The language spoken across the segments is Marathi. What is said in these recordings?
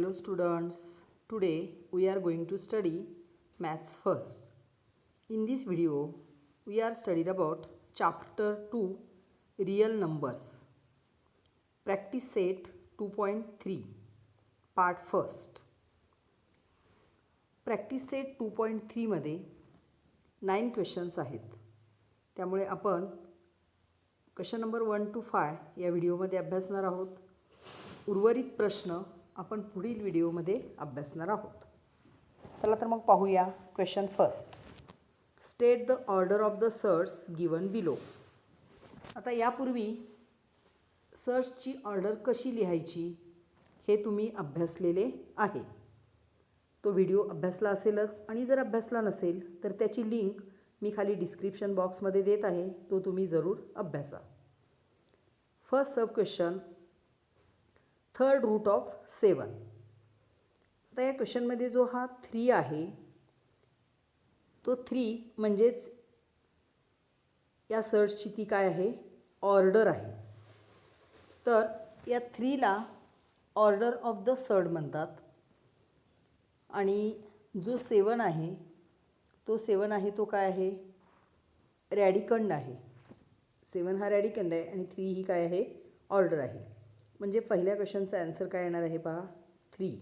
Hello students, today we are going to study maths first. In this video, we are studied about chapter 2 real numbers. Practice set 2.3 part first. Practice set 2.3 मध्ये 9 क्वेश्चन्स आहेत. त्यामुळे आपण क्वेश्चन नंबर 1 to 5 या व्हिडिओमध्ये अभ्यासणार आहोत. उर्वरित प्रश्न आपण पुढील व्हिडिओमध्ये अभ्यासणार आहोत. चला तर मग पाहूया question first. State the order of the surds given below. आता यापूर्वी सर्ट्सची ऑर्डर कशी लिहायची हे तुम्ही अभ्यासलेले आहे. तो व्हिडिओ अभ्यासला असेलच आणि जर अभ्यासला नसेल तर त्याची लिंक मी खाली डिस्क्रिप्शन बॉक्समध्ये देत आहे. तो तुम्ही जरूर अभ्यासा. First sub question, third root of 7. आता या क्वेश्चनमध्ये जो हा 3 आहे तो 3 म्हणजेच या सर्ट्सची ती काय आहे, ऑर्डर आहे. तर या 3ला ऑर्डर ऑफ द सर्ट म्हणतात. आणि जो 7 आहे तो 7 आहे तो काय आहे, रॅडिकंड आहे. 7 हा रॅडिकंड आहे आणि 3 ही काय आहे, ऑर्डर आहे. म्हणजे पहिल्या क्वेश्चनचा आन्सर काय येणार आहे पहा, 3.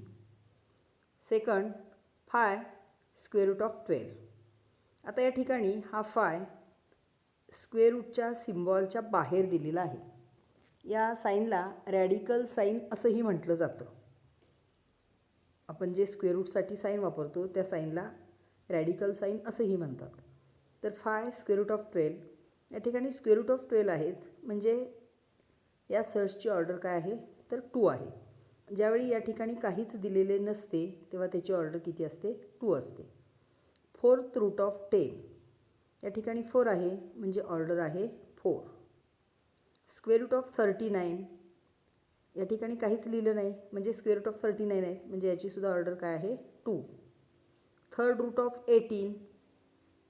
Second, 5 square root of 12. आता या ठिकाणी हा 5 स्क्वेअर रूटच्या सिम्बॉलच्या बाहेर दिलेला आहे. या साईनला रॅडिकल साईन असंही म्हटलं जातं. आपण जे स्क्वेअर रूटसाठी साईन वापरतो त्या साईनला रॅडिकल साईन असंही म्हणतात. तर 5 स्क्वेअर रूट ऑफ 12 या ठिकाणी स्क्वेअर रूट ऑफ 12 आहेत. म्हणजे या सर्ट्सची ऑर्डर काय आहे तर 2 आहे. ज्यावेळी या ठिकाणी काहीच दिलेले नसते तेव्हा त्याची ऑर्डर किती असते, 2 असते. फोर्थ रूट ऑफ 10 या ठिकाणी 4 आहे म्हणजे ऑर्डर आहे 4. स्क्वेअर रूट ऑफ 39 या ठिकाणी काहीच लिहिलं नाही म्हणजे स्क्वेअर रूट ऑफ 39 आहे म्हणजे याचीसुद्धा ऑर्डर काय आहे, 2. थर्ड रूट ऑफ 18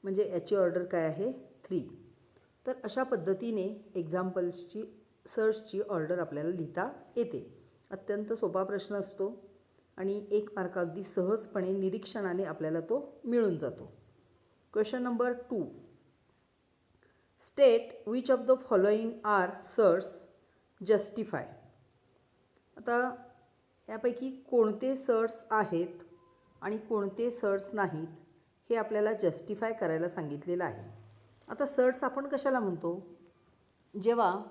म्हणजे याची ऑर्डर काय आहे, 3. तर अशा पद्धतीने एक्झाम्पल्सची सर्ट्सची ऑर्डर आपल्याला लिहिता येते. अत्यंत सोपा प्रश्न असतो आणि 1 मार्क अगदी सहजपणे निरीक्षणाने आपल्याला तो मिळून जातो. Question number 2, state which of the following are surds justify. आता यापैकी कोणते सर्ट्स आहेत आणि कोणते सर्ट्स नाहीत हे आपल्याला जस्टिफाय करायला सांगितलेलं आहे. आता सर्ट्स आपण कशाला म्हणतो, जेव्हा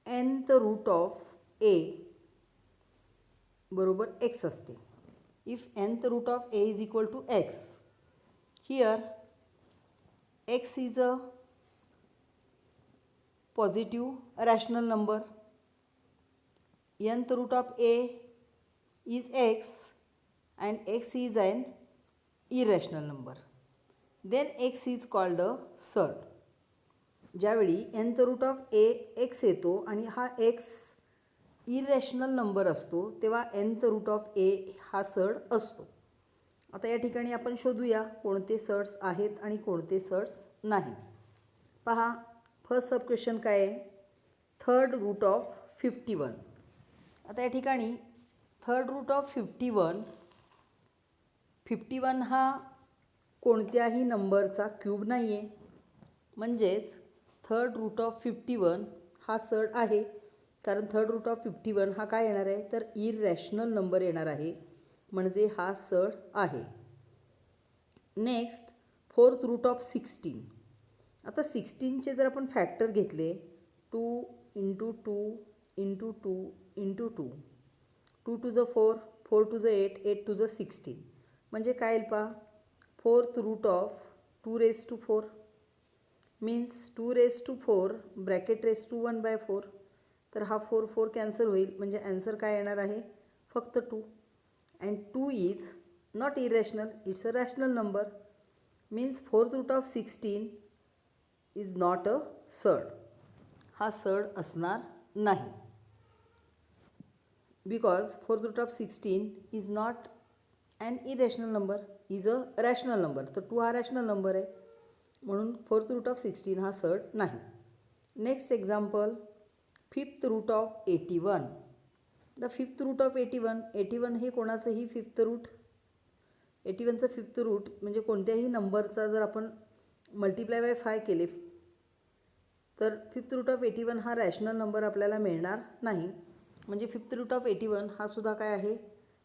nth रूट ऑफ a बरोबर x असते. If nth root of a is equal to x, here x is a positive rational number, nth root of a is x and x is an irrational number, then x is called a surt. ज्यावेळी nth root of a x येतो आणि हा x इरॅशनल नंबर असतो तेव्हा nth रूट ऑफ a हा सर्ट असतो. आता या ठिकाणी आपण शोधूया कोणते सर्ट्स आहेत आणि कोणते सर्ट्स नाहीत. पहा, फर्स्ट सब क्वेश्चन काय आहे, थर्ड रूट ऑफ 51. आता या ठिकाणी थर्ड रूट ऑफ 51 हा कोणत्याही नंबरचा क्यूब नाही आहे. म्हणजेच थर्ड रूट ऑफ 51 हा सर्ट आहे. कारण थर्ड रूट ऑफ 51 हा काय येणार आहे तर इरॅशनल नंबर येणार आहे. म्हणजे हा सर्ट आहे. Next, fourth root of 16. आता 16चे जर आपण फॅक्टर घेतले 2 इंटू 2 इंटू 2 इंटू 2, 2 टू ज 4, 4 टू ज 8, 8 टू ज 16 म्हणजे काय येईल पहा, fourth root of 2 raise to 4 means 2 raise to 4 bracket raise to 1/4. तर हा 4 4 कॅन्सल होईल म्हणजे ॲन्सर काय येणार आहे, फक्त 2. And 2 is not irrational, it's a rational number. Means fourth root of 16 is not a surd. हा सर्ट असणार नाही. Because fourth root of 16 is not and irrational number, is a rational number. तर 2 हा रॅशनल नंबर आहे म्हणून फोर्थ रूट ऑफ 16 हा सर्ट नाही. Next example, fifth root of 81. The fifth root of 81, 81 हे कोणाचंही फिफ्थ रूट, 81चं फिफ्थ रूट म्हणजे कोणत्याही नंबरचा जर आपण मल्टिप्लाय बाय 5 केले तर फिफ्थ रूट ऑफ 81 हा रॅशनल नंबर आपल्याला मिळणार नाही. म्हणजे फिफ्थ रूट ऑफ 81 हा सुद्धा काय आहे,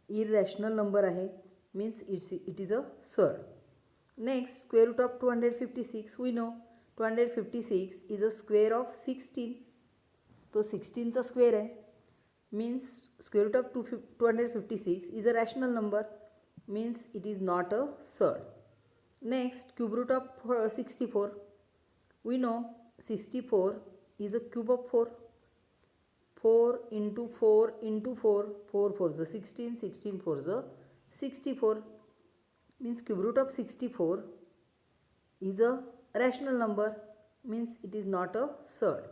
इररॅशनल नंबर आहे, means it is a surd. Next, square root of 256. We know 256 is a square of 16. तो 16चा स्क्वेअर आहे, means square root of 256 is a rational number, means it is not a surd. Next, cube root of 64. We know 64 is a cube of 4. 4 into 4 into 4, 4 4s 16, 16 4s 64, means cube root of 64 is a rational number, means it is not a surd.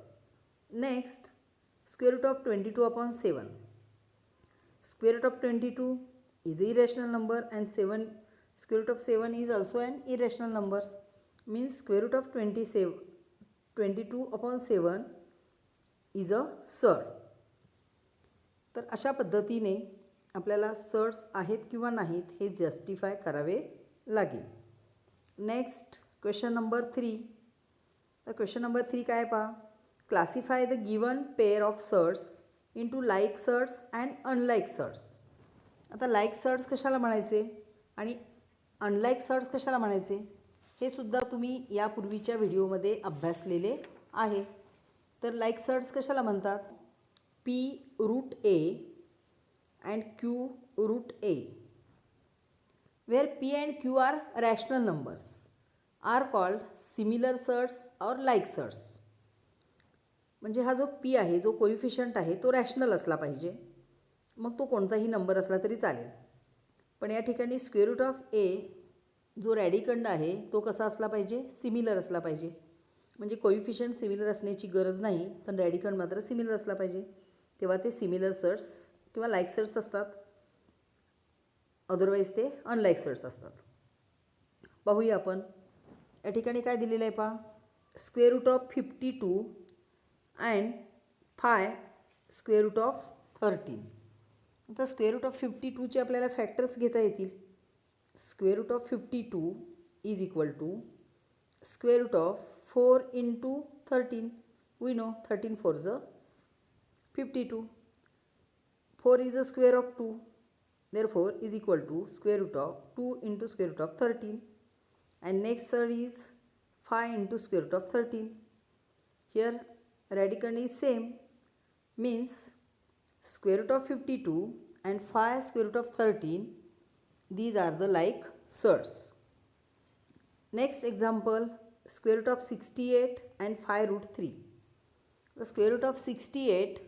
Next, square root of 22 upon 7. Square root of 22 is a irrational number and square root of 7 is also an irrational number, means square root of 22 upon 7 is a surd. तर अशा पद्धतीने आपल्याला सर्ड्स आहेत किंवा नाहीत हे जस्टिफाय करावे लागेल. Next, question number 3. तर क्वेश्चन नंबर 3 काय पहा, classify the given pair of surds into like surds and unlike surds. आता लाईक सर्ड्स कशाला म्हणायचे आणि अनलाईक सर्ड्स कशाला म्हणायचे हे सुद्धा तुम्ही यापूर्वीच्या व्हिडिओमध्ये अभ्यासलेले आहे. तर लाईक सर्ड्स कशाला म्हणतात, p root a and q root a, where p and q are rational numbers are called similar surds or like surds. म्हणजे हा जो पी आहे, जो कोइफिशियंट आहे तो रॅशनल असला पाहिजे, मग तो कोणताही नंबर असला तरी चालेल. पण या ठिकाणी स्क्वेअर रूट ऑफ ए जो रॅडिकंड आहे तो कसा असला पाहिजे, सिमिलर असला पाहिजे. म्हणजे कोइफिशियंट सिमिलर असण्याची गरज नाही, पण रॅडिकंड मात्र सिमिलर असला पाहिजे, तेव्हा ते सिमिलर सर्ड्स किंवा लाईक सर्ड्स असतात, अदरवाईज ते अनलाईक सर्ड्स असतात. पाहूया आपण या ठिकाणी काय दिलेलं आहे पहा, square root of 52 and 5 square root of 13. आता स्क्वेअर रूट ऑफ 52चे आपल्याला फॅक्टर्स घेता येतील. Square root of 52 is equal to square root of 4 into 13. We know 13 4s 52. 4 is a square of 2. Therefore, is equal to square root of 2 into square root of 13. And next third is 5 into square root of 13. Here radicand is same, means square root of 52 and 5 square root of 13. These are the like surds. Next example, square root of 68 and 5 root 3. The square root of 68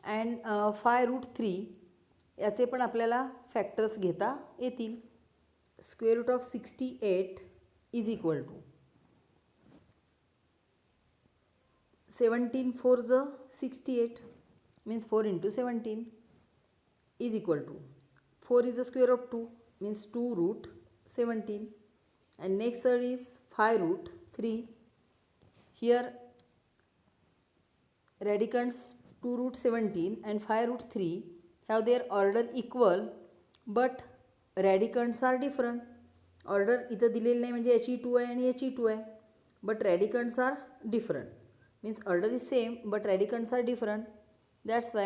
and 5 root 3 याचे पण आपल्याला फॅक्टर्स घेता येतील. Square root of 68 is equal to 17 4s 68, means 4 into 17 is equal to 4 is the square of 2, means 2 root 17. And next third is 5 root 3. Here radicands 2 root 17 and 5 root 3 have their order equal, but radicands are different. Order इथं दिलेलं नाही, म्हणजे याची 2 आहे आणि याची 2 आहे, but radicands are different, means order is same but radicands are different. That's why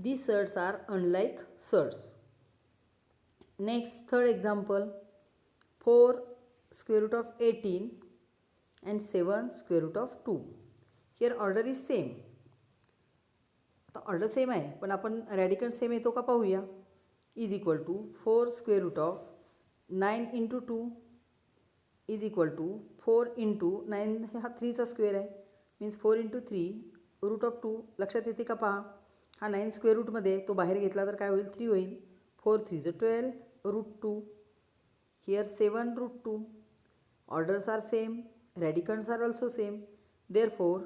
these surds are unlike surds. Next, third example, 4 square root of 18 and 7 square root of 2. Here order is same. आता ऑर्डर सेम आहे पण आपण रॅडिकंड सेम येतो का पाहूया. Is equal to 4 square root of 9 into 2 is equal to 4 into 9, हा 3चा स्क्वेअर आहे, मीन्स 4 इंटू 3 रूट ऑफ 2. लक्षात येते का पहा, हा 9 स्क्वेअर रूटमध्ये तो बाहेर घेतला तर काय होईल, 3 होईल. 4 3 12 root 2. Here 7 root 2. Orders are same, radicands are also same. Therefore,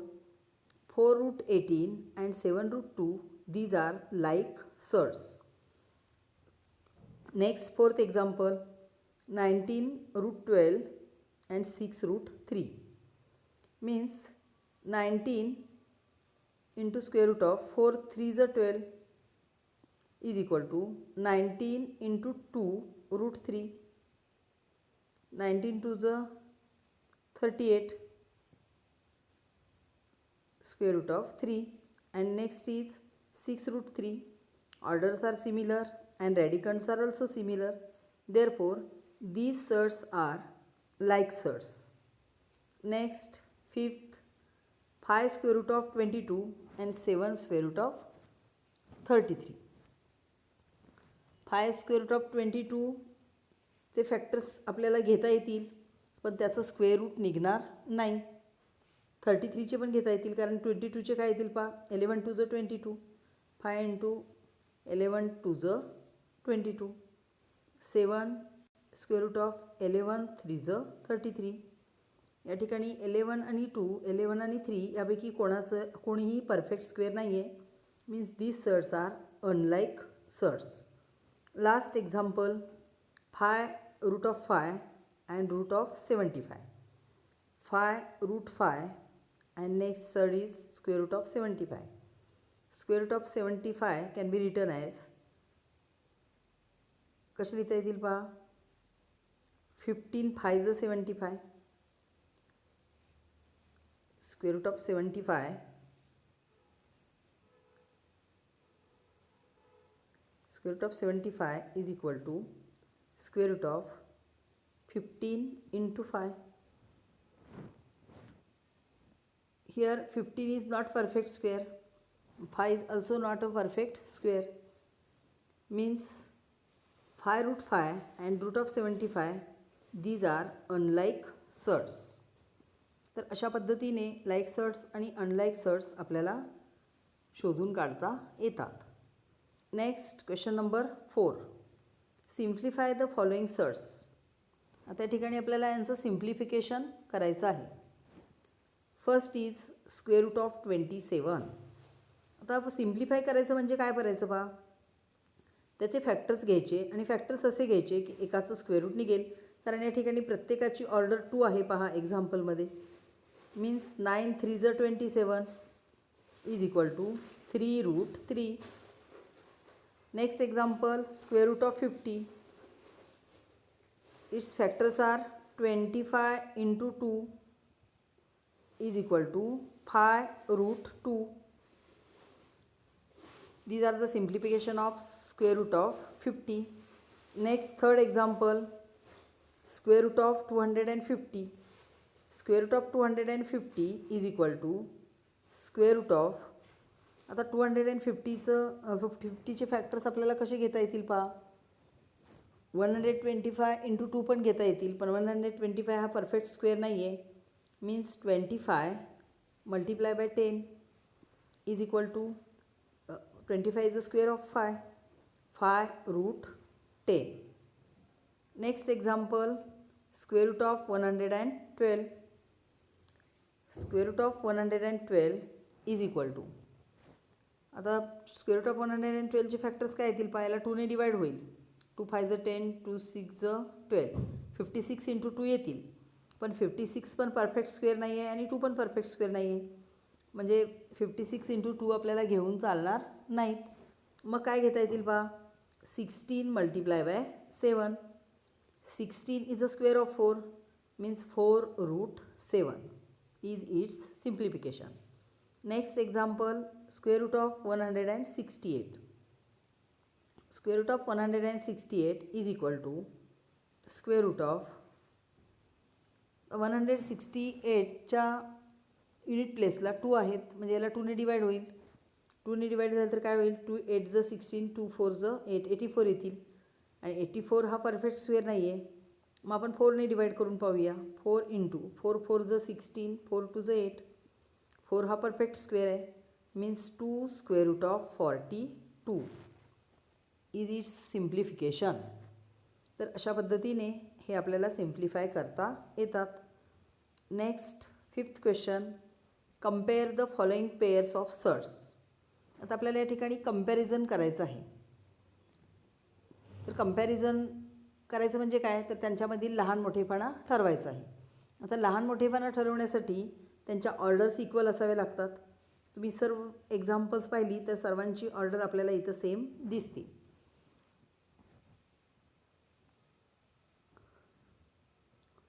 4 root 18 and 7 root 2, these are like surds. Next, fourth example, 19 root 12 and 6 root 3. Means 19 into square root of 4 3s are 12 is equal to 19 into 2 root 3. 19 two ज 38 square root of 3, and next is 6 root 3. Orders are similar and radicands are also similar. Therefore, these surds are like surds. Next, fifth, 5 square root of 22 and 7 square root of 33. 5 square root of 22 चे फॅक्टर्स आपल्याला घेता येतील, पण त्याचं स्क्वेअर रूट निघणार नाही. 33चे पण घेता येतील, कारण 22चे काय येतील पहा. 11 टू ज 22, 5 इंटू 11 टू ज 22, 7 स्क्वेअर रूट ऑफ 11 3 ज 33. या ठिकाणी 11 आणि 2, 11 आणि 3 यापैकी कोणीही परफेक्ट स्क्वेअर नाही आहे. Means these surds are unlike surds. Last example, 5 root of 5 and root of 75. 5 root 5 and next surd is square root of 75. Square root of 75 can be written as, कसे लिहिता येतील पहा. 15 5 is 75. Square root of 75 is equal to square root of 15 into 5. Here 15 is not perfect square, 5 is also not a perfect square. Means 5 root 5 and root of 75, these are unlike surds. तर अशा पद्धतीने लाईक सर्ड्स आणि अनलाईक सर्ड्स आपल्याला शोधून काढता येतात. Next question number 4, simplify the following surds. आता या ठिकाणी आपल्याला यांचं सिम्प्लिफिकेशन करायचं आहे. First is square root of 27. आता सिम्प्लिफाय करायचं म्हणजे काय करायचं पहा. त्याचे फॅक्टर्स घ्यायचे आणि फॅक्टर्स असे घ्यायचे की एकाचं स्क्वेअर रूट निघेल, कारण या ठिकाणी प्रत्येकाची ऑर्डर 2 आहे पहा एक्झाम्पलमध्ये. मीन्स 9 3 ज 27 is equal to 3 root 3. Next example, square root of 50. Its factors are 25 into 2 is equal to 5 root 2. These are the simplification of square root of 50. Next, third example, square root of 250. Square root of 250 is equal to square root of, आता 250चे फॅक्टर्स आपल्याला कसे घेता येतील पहा. 125 इंटू 2 पण घेता येतील, पण 125 हा परफेक्ट स्क्वेअर नाही आहे. Means 25 multiplied by 10 is equal to 25 is the square of 5 root 10. Next example, square root of 112. Square root of 112 is equal to, आता square root of 112 चे फॅक्टर्स काय येतील पाहायला. 2 ने डिवाइड होईल. 2 5 ज 10, 2 6 ज 12, 56 इंटू 2 येतील, पण 56 पण परफेक्ट स्क्वेअर नाही आहे आणि 2 पण परफेक्ट स्क्वेअर नाही आहे. म्हणजे 56 इंटू 2 आपल्याला घेऊन चालणार नाहीत. मग काय घेता येतील पहा. 16 multiply by 7. 16 is a square of 4, means 4 root 7 is it's simplification. Next example, square root of 168. Square root of 168 is equal to square root of 168च्या युनिट प्लेसला 2 आहेत, म्हणजे याला 2 ने डिवाइड होईल. 2 ने डिवाइड झालं तर काय होईल. 2 8 ज 16, 2 4 ज 8, 84 येतील. आणि 84 हा परफेक्ट स्क्वेअर नाही आहे. मग आपण 4 ने डिवाइड करून पाहूया. 4 इंटू 4 4 ज 16, 4 2 ज 8. 4 हा परफेक्ट स्क्वेअर आहे. Means 2 square root of 42 is it's simplification. तर अशा पद्धतीने हे आपल्याला सिम्प्लिफाय करता येतात. Next, fifth question, compare the following pairs of surds. आता आपल्याला या ठिकाणी कंपॅरिझन करायचं आहे. तर कंपॅरिझन करायचं म्हणजे काय, तर त्यांच्यामधील लहान मोठेपणा ठरवायचा आहे. आता लहान मोठेपणा ठरवण्यासाठी त्यांच्या ऑर्डर्स इक्वल असावे लागतात. तुम्ही सर्व एक्झाम्पल्स पाहिली तर सर्वांची ऑर्डर आपल्याला इथं सेम दिसते.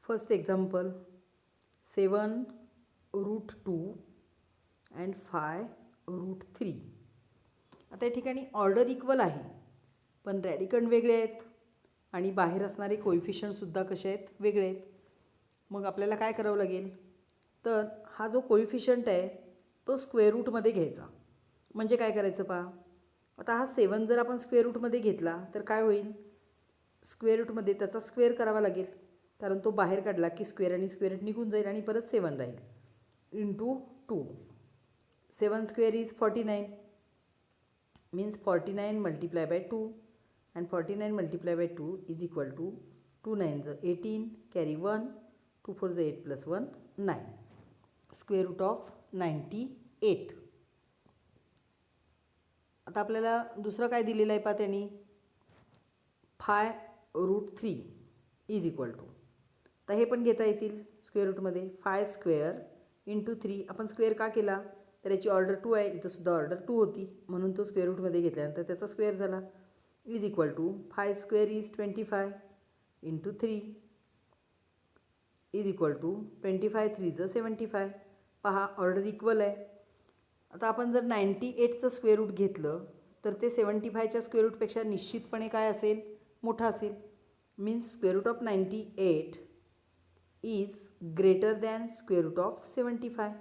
First example 7√2 and 5√3. आता या ठिकाणी ऑर्डर इक्वल आहे पण रॅडिकंड वेगळे आहेत आणि बाहेर असणारे कोइफिशियंटसुद्धा कसे आहेत, वेगळे आहेत. मग आपल्याला काय करावं लागेल, तर हा जो कोइफिशियंट आहे तो स्क्वेअर रूटमध्ये घ्यायचा. म्हणजे काय करायचं पहा, आता हा 7 जर आपण स्क्वेअर रूटमध्ये घेतला तर काय होईल, स्क्वेअर रूटमध्ये त्याचा स्क्वेअर करावा लागेल कारण तो बाहेर काढला की स्क्वेअर आणि स्क्वेअर रूट निघून जाईल आणि परत 7 राहील. Into 2. 7 square is 49 means 49 multiplied by 2 and 49 multiplied by 2 is equal to 2 9s 18, carry 1, 2 4s 8 plus 1 9, square root of 98. आता आपल्याला दुसरं काय दिलेलं आहे पहा त्यांनी, 5√3 इज इक्वल टू, तर हे पण घेता येतील स्क्वेअर रूटमध्ये. 5 स्क्वेअर इंटू 3, आपण स्क्वेअर का केला तर याची ऑर्डर 2 आहे, इथं सुद्धा ऑर्डर 2 होती म्हणून तो स्क्वेअर रूटमध्ये घेतल्यानंतर त्याचा स्क्वेअर झाला. Is equal to 5 square is 25 into 3 is equal to 25 3 75. पहा ऑर्डर इक्वल आहे. आता आपण जर 98चं स्क्वेअर रूट घेतलं तर ते 75च्या स्क्वेअर रूटपेक्षा निश्चितपणे काय असेल, मोठा असेल. Means square root of 98 is greater than square root of 75.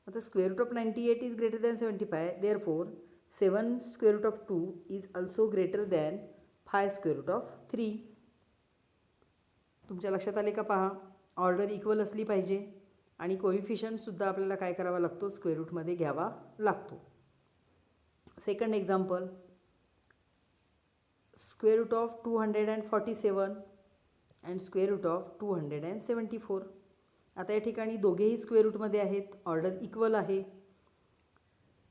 आता square root of 98 is greater than 75, therefore 7 square root of 2 is also greater than 5 square root of 3. तुमच्या लक्षात आले का पहा, ऑर्डर इक्वल असली पाहिजे आणि कोइफिशियंटसुद्धा आपल्याला काय करावा लागतो, स्क्वेअर रूटमध्ये घ्यावा लागतो. Second example, square root of 247 and square root of 274. आता या ठिकाणी दोघेही स्क्वेअर रूटमध्ये आहेत, ऑर्डर इक्वल आहे.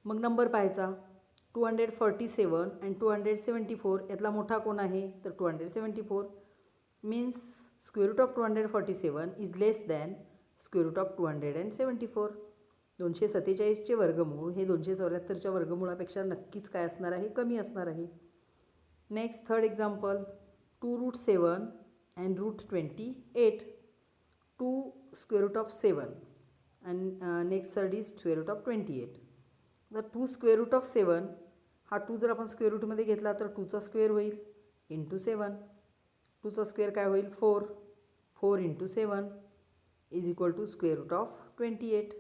मग नंबर पाहायचा, 247 अँड 274 यातला मोठा कोण आहे तर 274. Means square root of 247 is less than square root of 274. 247चे वर्गमूळ हे 274च्या वर्गमूळापेक्षा नक्कीच काय असणार आहे, कमी असणार आहे. Next third example, 2√7 and √28. 2 square root of 7 and next third is square root of 28. The 2 square root of 7 हा 2 जर आपण स्क्वेअर रूटमध्ये घेतला तर 2चा स्क्वेअर होईल इंटू 7. 2चा स्क्वेअर काय होईल 4. 4 into 7 is equal to square root of 28.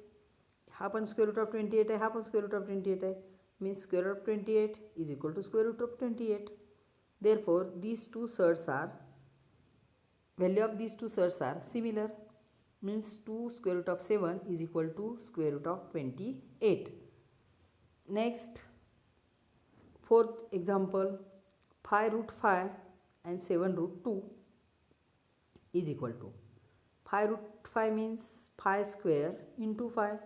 हा पण स्क्वेअर रूट ऑफ 28 आहे, हा पण स्क्वेअर रूट ऑफ 28 आहे. Means square root of 28 is equal to square root of 28. Therefore these two surds are, value of these two surds are similar. Means 2 square root of 7 is equal to square root of 28. Next, fourth example, 5√5 and 7√2 is equal to, 5√5 means 5 square into 5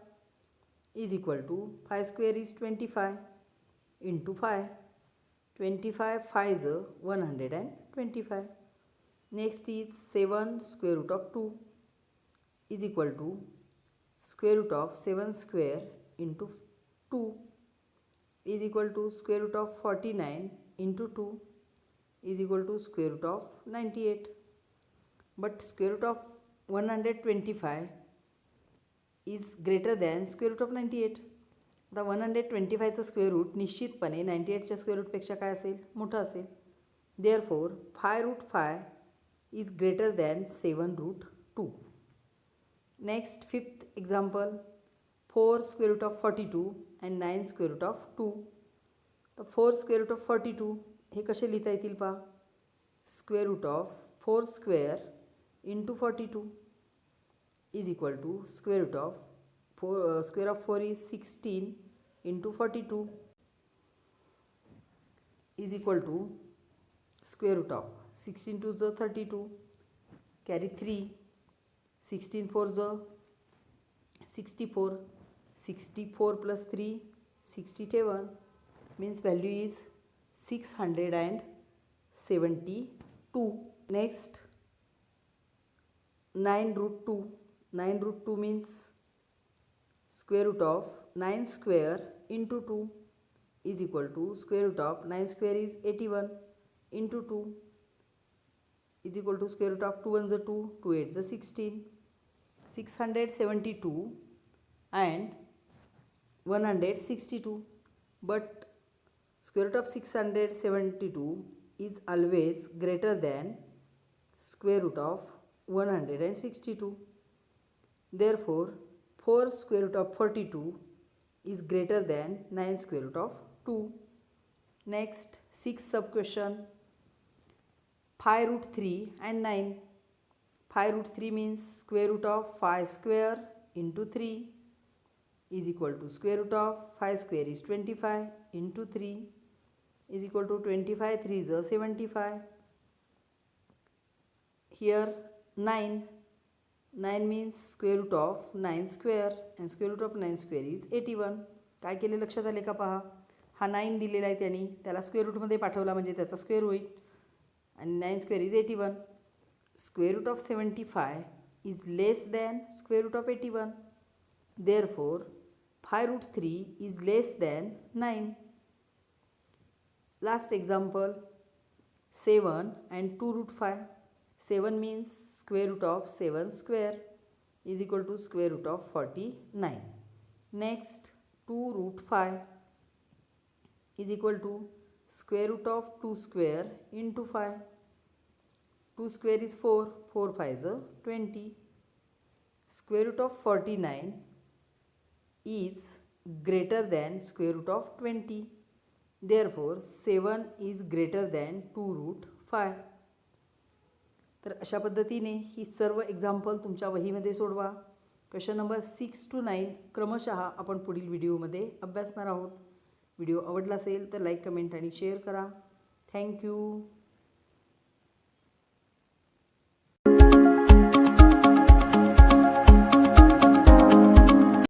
is equal to, 5 square is 25 into 5. 25 5 is 125. Next is 7 square root of 2 is equal to square root of 7 square into 2 is equal to square root of 49 into 2 is equal to square root of 98. But square root of 125 is greater than square root of 98. आता 125चं स्क्वेअर रूट निश्चितपणे 98च्या स्क्वेअर रूटपेक्षा काय असेल, मोठं असेल. Therefore 5√5 is greater than 7√2. Next, fifth example, 4 square root of 42 and 9 square root of 2. तर 4 square root of 42 हे कसे लिहिता येतील पहा, square root of 4 square into 42 is equal to square root of 4, square of 4 is 16 into 42 is equal to square root of 16 2 is 32, carry 3, 16 4 is 64, 64 plus 3 67, means value is 672. Next, 9√2. 9√2 means square root of 9 square into 2 is equal to square root of 9 square is 81 into 2 is equal to square root of 2 1 is 2, 2 8 is 16, 672 and 162. But square root of 672 is always greater than square root of 162. Therefore, 4 square root of 42 is greater than 9 square root of 2. Next, sixth sub question. 5 root 3 and 9. 5 root 3 means square root of 5 square into 3 is equal to square root of 5 square is 25 into 3 is equal to 25 3 is 75. Here 9. 9 means square root of 9 square and square root of 9 square is 81. काय केले लक्षात आले का पहा. हा 9 दिलेला आहे त्यांनी, त्याला स्क्वेअर रूटमध्ये पाठवला म्हणजे त्याचा स्क्वेअर होईल आणि 9 square is 81. Square root of 75 is less than square root of 81. Therefore 5 root 3 is less than 9. Last example, 7 and 2 root 5. 7 means square root of 7 square is equal to square root of 49. Next, 2 root 5 is equal to square root of 2 square into 5. 2 square is 4, 4 5 is 20. Square root of 49 is greater than square root of 20. Therefore, 7 is greater than 2 root 5. तर अशा पद्धतीने ही सर्व एक्झाम्पल तुमच्या वहीमध्ये सोडवा. क्वेश्चन नंबर 6 to 9 क्रमशः आपण पुढील व्हिडिओमध्ये अभ्यासणार आहोत. व्हिडिओ आवडला असेल तर लाईक, कमेंट आणि शेअर करा. थँक्यू.